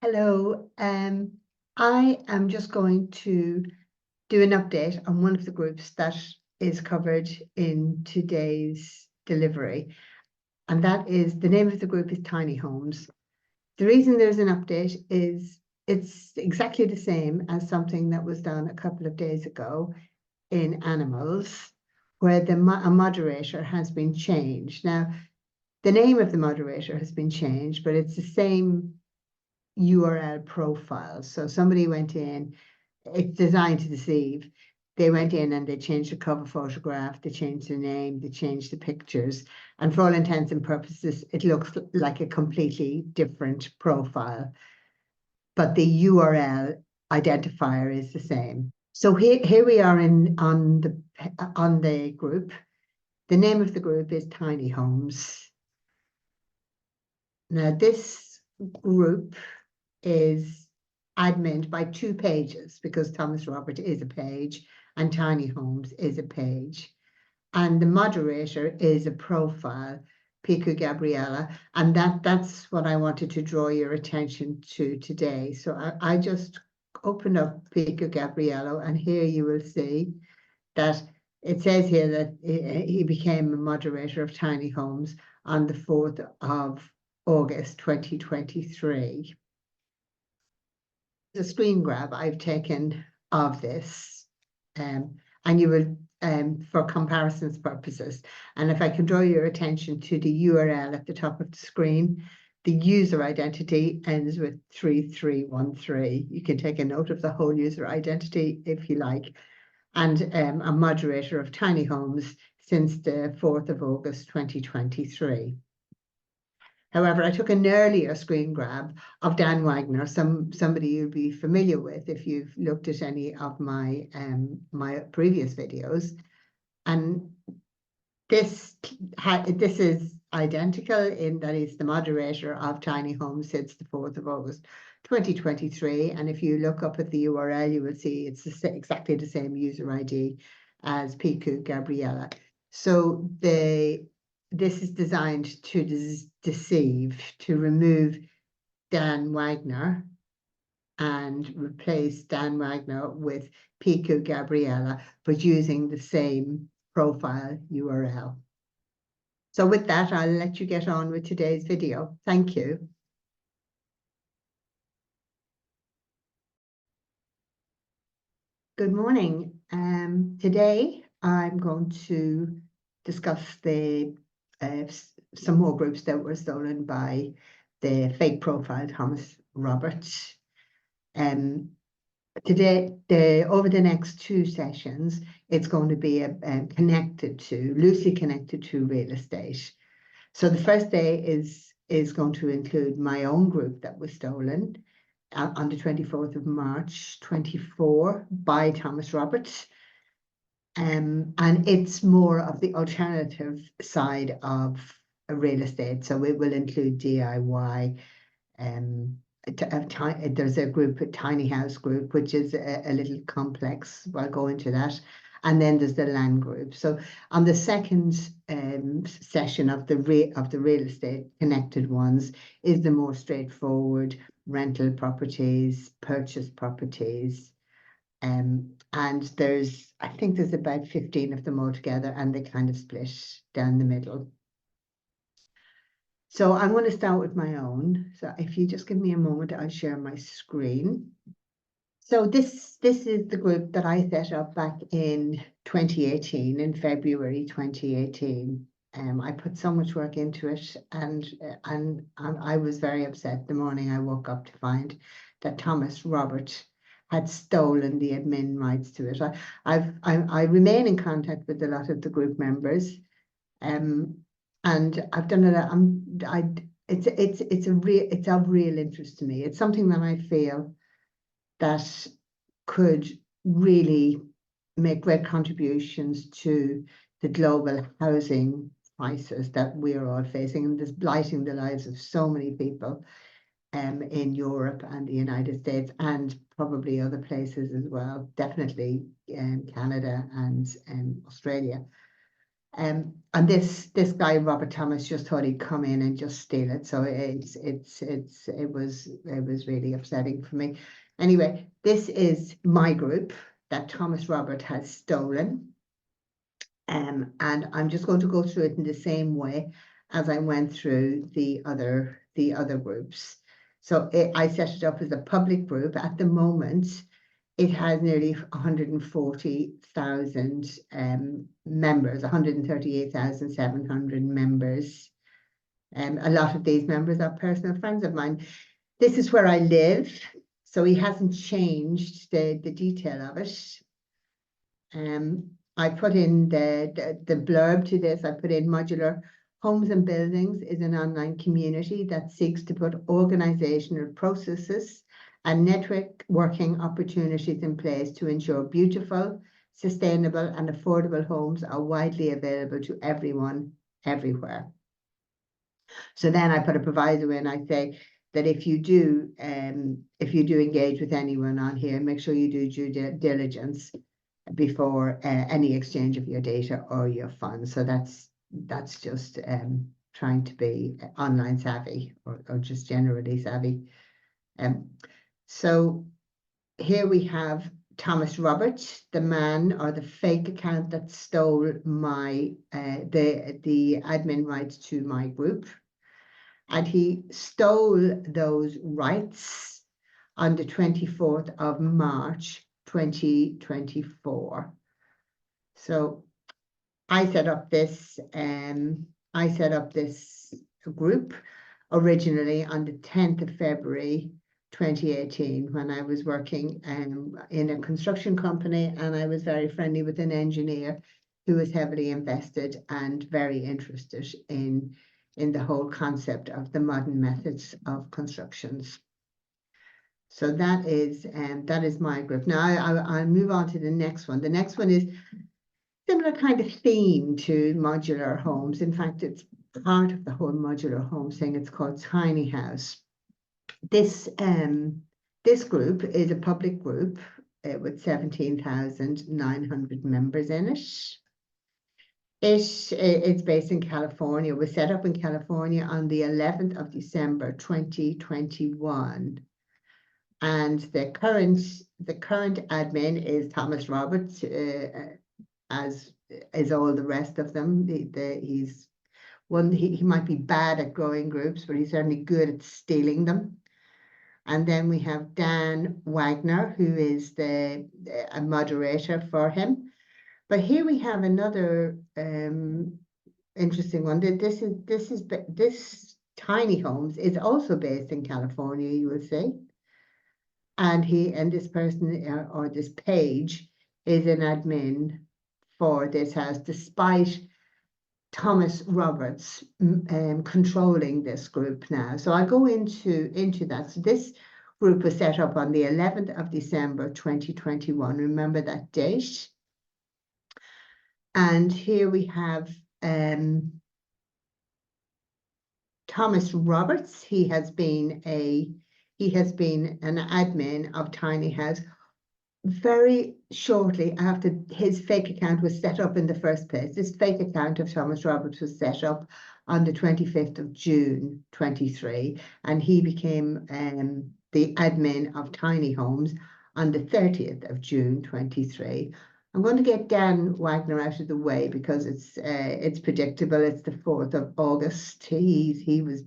Hello, I am just going to do an update on one of the groups that is covered in today's delivery, and that is the name of the group is Tiny Homes. The reason there's an update is it's exactly the same as something that was done a couple of days ago in animals, where a moderator has been changed. Now, the name of the moderator has been changed, but it's the same URL profile. So somebody went in, it's designed to deceive. They went in and they changed the cover photograph, they changed the name, they changed the pictures. And for all intents and purposes, it looks like a completely different profile. But the URL identifier is the same. So here we are on the group. The name of the group is Tiny Homes. Now this group is admin by 2 pages because Thomas Robert is a page and Tiny Homes is a page. And the moderator is a profile, Pico Gabriella, and that's what I wanted to draw your attention to today. So I just opened up Pico Gabriello, and here you will see that it says here that he became a moderator of Tiny Homes on the 4th of August 2023. The screen grab I've taken of this, and you will, for comparisons purposes, and if I can draw your attention to the URL at the top of the screen, the user identity ends with 3313. You can take a note of the whole user identity if you like, and a moderator of Tiny Homes since the 4th of August 2023. However, I took an earlier screen grab of Dan Wagner, somebody you'll be familiar with if you've looked at any of my previous videos, and this is identical in that he's the moderator of Tiny Homes since the 4th of August 2023, and if you look up at the URL, you will see it's exactly the same user ID as Piku Gabriella. So this is designed to deceive, to remove Dan Wagner and replace Dan Wagner with Pico Gabriella, but using the same profile URL. So with that, I'll let you get on with today's video. Thank you. Good morning. Today I'm going to discuss some more groups that were stolen by the fake profile Thomas Roberts. Today, over the next 2 sessions, it's going to be loosely connected to real estate. So the first day is going to include my own group that was stolen on the 24th of March 24 by Thomas Roberts. And it's more of the alternative side of real estate. So it will include DIY. There's a group, a tiny house group, which is a little complex. I'll go into that. And then there's the land group. So on the second session of the real estate connected ones is the more straightforward rental properties, purchase properties. And I think there's about 15 of them altogether, and they kind of split down the middle. So I'm going to start with my own. So if you just give me a moment, I'll share my screen. So this is the group that I set up back in 2018, in February 2018. I put so much work into it, and I was very upset the morning I woke up to find that Thomas Robert had stolen the admin rights to it. I remain in contact with a lot of the group members, and I've done it. It's of real interest to me. It's something that I feel that could really make great contributions to the global housing crisis that we are all facing, and this blighting the lives of so many people in Europe and the United States, and probably other places as well, definitely Canada and Australia. And this guy Robert Thomas just thought he'd come in and just steal it. So it was really upsetting for me. Anyway, this is my group that Thomas Robert has stolen. And I'm just going to go through it in the same way as I went through the other groups. So I set it up as a public group. At the moment, it has nearly 140,000 members, 138,700 members. A lot of these members are personal friends of mine. This is where I live, so he hasn't changed the detail of it. I put in the blurb to this. I put in Modular Homes and Buildings is an online community that seeks to put organizational processes and networking opportunities in place to ensure beautiful, sustainable, and affordable homes are widely available to everyone, everywhere. So then I put a proviso in. I say that if you do engage with anyone on here, make sure you do due diligence before any exchange of your data or your funds. So that's just trying to be online savvy or just generally savvy. So here we have Thomas Roberts, the man or the fake account that stole my the admin rights to my group. And he stole those rights on the 24th of March 2024. So I set up this group originally on the 10th of February 2018 when I was working in a construction company, and I was very friendly with an engineer who was heavily invested and very interested in the whole concept of the modern methods of constructions. So that is my group. Now I'll move on to the next one. The next one is similar kind of theme to modular homes. In fact, it's part of the whole modular home thing. It's called Tiny House. This group is a public group with 17,900 members in it. It's based in California. It was set up in California on the 11th of December 2021. And the current admin is Thomas Roberts, as is all the rest of them. He might be bad at growing groups, but he's certainly good at stealing them. And then we have Dan Wagner, who is a moderator for him. But here we have another interesting one. This Tiny Homes is also based in California, you will see. And this person or this page is an admin for this house, despite Thomas Roberts controlling this group now. So I'll go into that. So this group was set up on the 11th of December 2021. Remember that date. And here we have Thomas Roberts. He has been an admin of Tiny House very shortly after his fake account was set up in the first place. This fake account of Thomas Roberts was set up on the 25th of June 23, and he became the admin of Tiny Homes on the 30th of June 23. I'm going to get Dan Wagner out of the way because it's predictable. It's the 4th of August. He was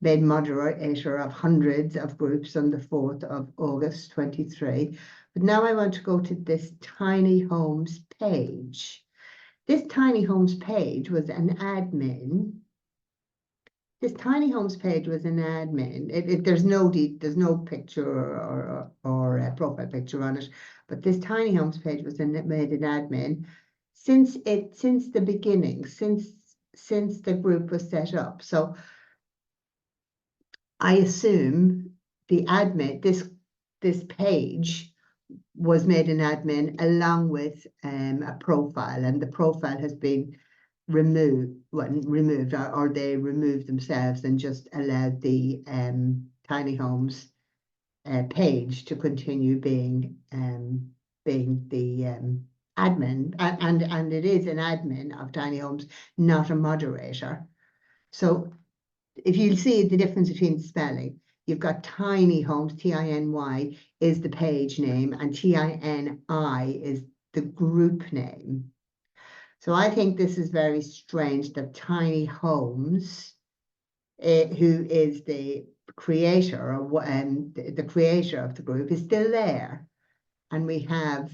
made moderator of hundreds of groups on the 4th of August 23. But now I want to go to this Tiny Homes page. This Tiny Homes page was an admin. This Tiny Homes page was an admin. There's no picture or a profile picture on it, but this Tiny Homes page was made an admin since the beginning, since the group was set up. So I assume the admin, this page was made an admin along with a profile, and the profile has been removed, or they removed themselves and just allowed the Tiny Homes page to continue being the admin, and it is an admin of tiny homes, not a moderator. So if you see the difference between the spelling, you've got tiny homes, TINY is the page name, and TINI is the group name. So I think this is very strange that Tiny Homes, who is the creator or the creator of the group, is still there. And we have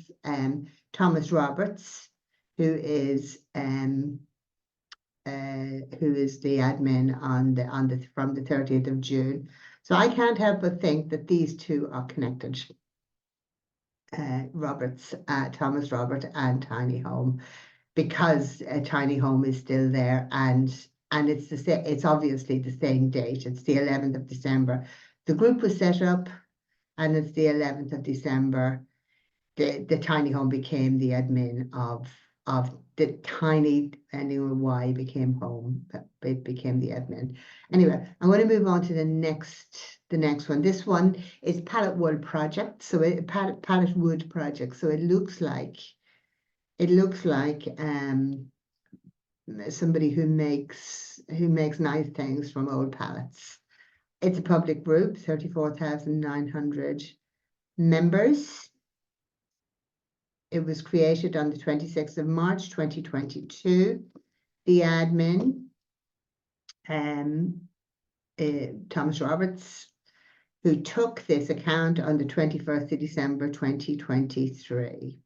Thomas Roberts, who is the admin from the 30th of June. So I can't help but think that these two are connected. Thomas Robert and Tiny Home, because a Tiny Home is still there, and it's obviously the same date. It's the 11th of December. The group was set up, and it's the 11th of December. The Tiny Home became the admin of the Tiny, anyway, Y became home. It became the admin. Anyway, I'm going to move on to the next one. This one is pallet wood project. So pallet wood project. So it looks like somebody who makes nice things from old pallets. It's a public group, 34,900 members. It was created on the 26th of March 2022. The admin, Thomas Roberts, who took this account on the 21st of December 2023.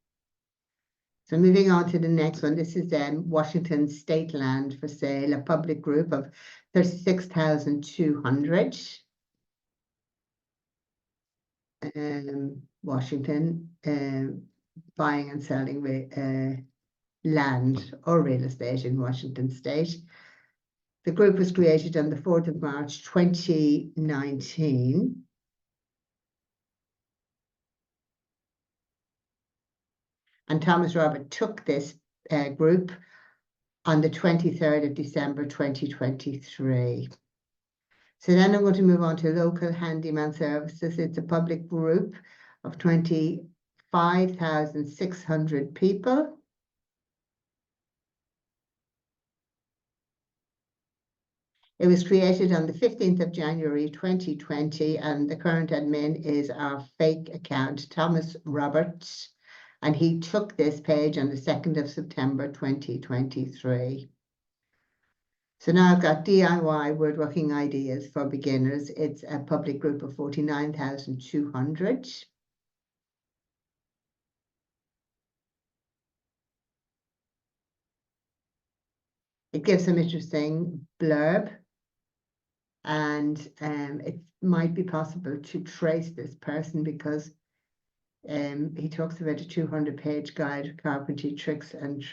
So moving on to the next one, this is Washington State Land for Sale, a public group of 36,200. Washington, buying and selling land or real estate in Washington State. The group was created on the 4th of March 2019. And Thomas Robert took this group on the 23rd of December 2023. So then I'm going to move on to local handyman services. It's a public group of 25,600 people. It was created on the 15th of January 2020, and the current admin is our fake account, Thomas Roberts, and he took this page on the 2nd of September 2023. So now I've got DIY woodworking ideas for beginners. It's a public group of 49,200. It gives some interesting blurb, and it might be possible to trace this person because he talks about a 200-page guide of carpentry tricks and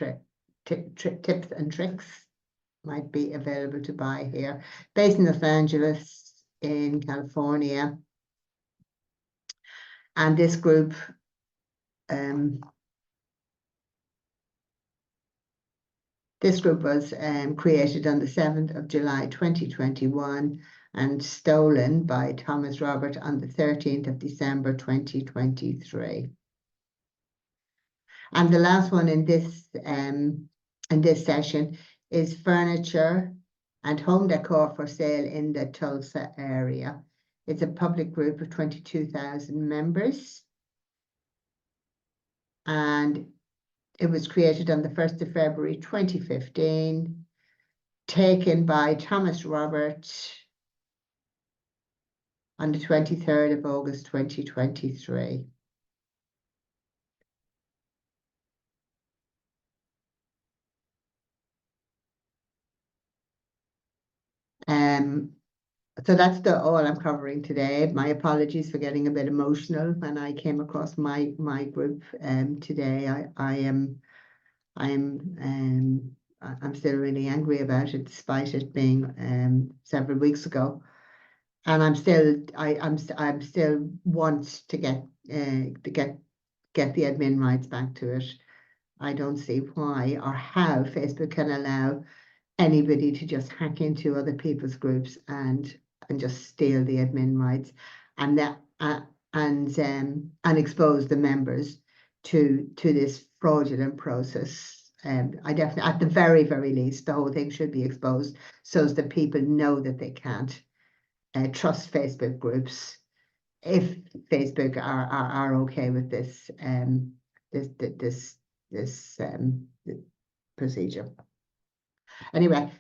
tips and tricks. Might be available to buy here. Based in Los Angeles, in California. And this group was created on the 7th of July 2021 and stolen by Thomas Robert on the 13th of December 2023. And the last one in this session is furniture and home decor for sale in the Tulsa area. It's a public group of 22,000 members. And it was created on the 1st of February 2015, taken by Thomas Roberts on the 23rd of August 2023. So that's all I'm covering today. My apologies for getting a bit emotional when I came across my group today. I'm still really angry about it, despite it being several weeks ago, and I'm still want to get the admin rights back to it. I don't see why or how Facebook can allow anybody to just hack into other people's groups and just steal the admin rights, and expose the members to this fraudulent process. I definitely, at the very, very least, the whole thing should be exposed so that people know that they can't trust Facebook groups if Facebook are okay with this this procedure. Anyway,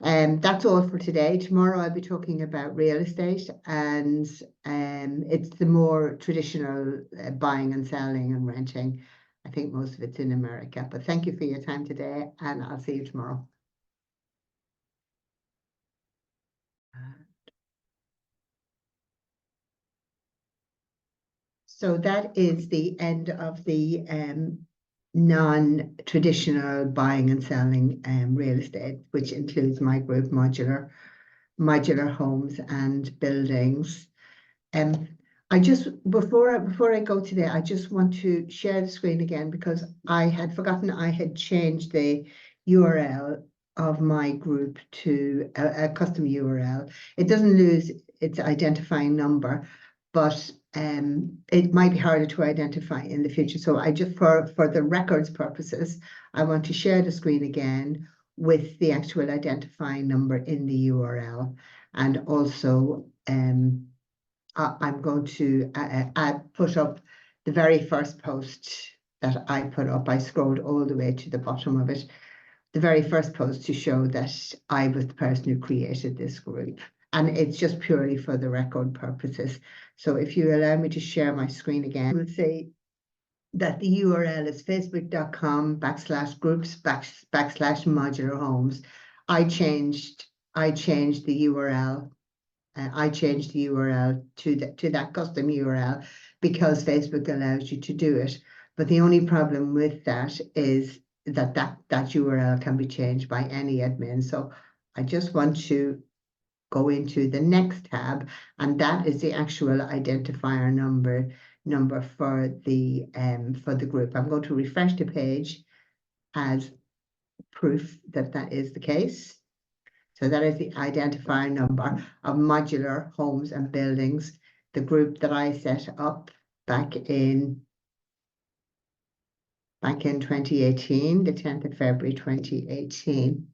that's all for today. Tomorrow I'll be talking about real estate, and it's the more traditional buying and selling and renting. I think most of it's in America. But thank you for your time today, and I'll see you tomorrow. So that is the end of the non-traditional buying and selling real estate, which includes my group, Modular Homes and Buildings. I just, before I go today, I just want to share the screen again because I had forgotten I had changed the URL of my group to a custom URL. It doesn't lose its identifying number, but it might be harder to identify in the future. So I just, for the records purposes, I want to share the screen again with the actual identifying number in the URL. And also, I'm going to put up the very first post that I put up. I scrolled all the way to the bottom of it. The very first post to show that I was the person who created this group. And it's just purely for the record purposes. So if you allow me to share my screen again, we'll say that the URL is facebook.com/groups/modular homes. I changed the URL. I changed the URL to that custom URL because Facebook allows you to do it. But the only problem with that is that URL can be changed by any admin. So I just want to go into the next tab, and that is the actual identifier number for the group. I'm going to refresh the page as proof that that is the case. So that is the identifier number of Modular Homes and Buildings, the group that I set up back in 2018, the 10th of February 2018.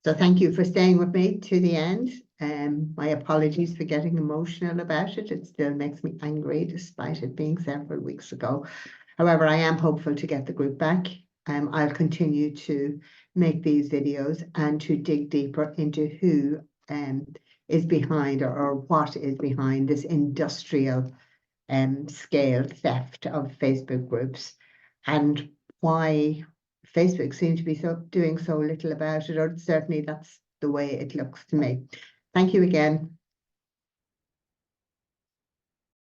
So thank you for staying with me to the end. My apologies for getting emotional about it. It still makes me angry despite it being several weeks ago. However, I am hopeful to get the group back. I'll continue to make these videos and to dig deeper into who is behind or what is behind this industrial scale theft of Facebook groups, and why Facebook seems to be doing so little about it, or certainly that's the way it looks to me. Thank you again.